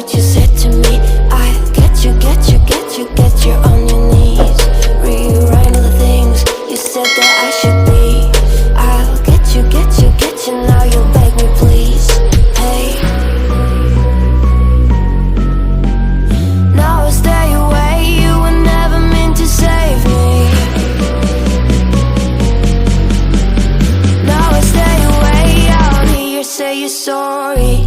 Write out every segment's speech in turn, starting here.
what you said to me. I'll get you, get you, get you, get you on your knees. Rewrite all the things you said that I should be. I'll get you, get you, get you, now you beg me please. Hey, now I stay away, you were never meant to save me. Now I stay away, I don't hear you say you're sorry.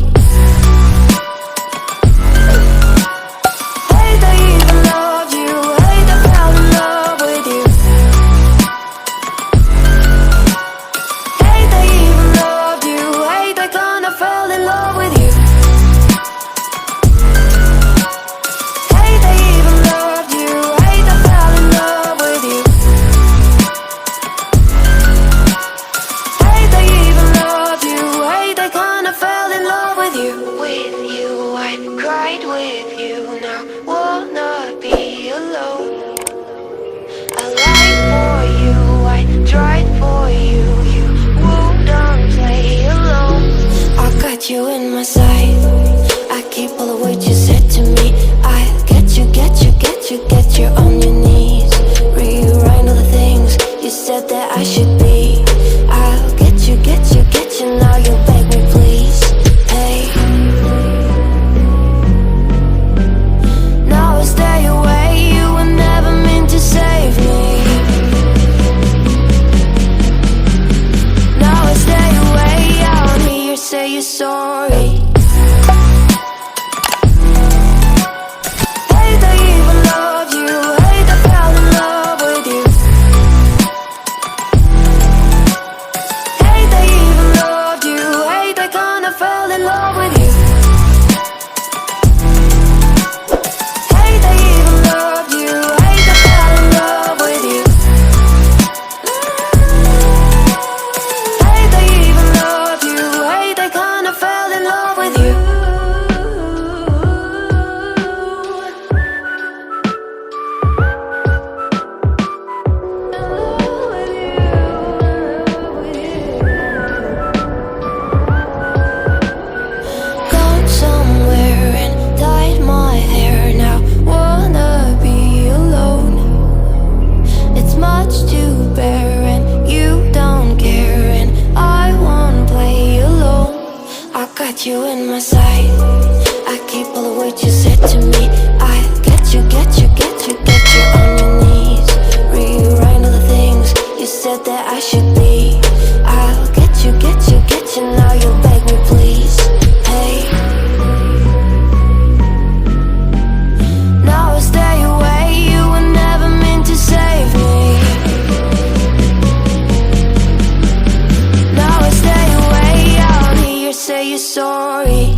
You in my sight, I keep all the words you said to me. I'll get you, get you, get you, get you on your knees. Rewrite all the things you said that I should be. I'll get you, get you, get you, now you beg me please. Hey, now I stay away, you were never meant to save me. Now I stay away, I don't hear you say you're sorry. You in my sight, I keep all the words you said to me. I'll get you, get you, get you, get you on your knees. Rewrite all the things you said that I should be. I'll get you, get you, get you, now you beg me please. Hey, now I stay away, you were never meant to save me. Now I stay away, I don't hear you say you're sorry.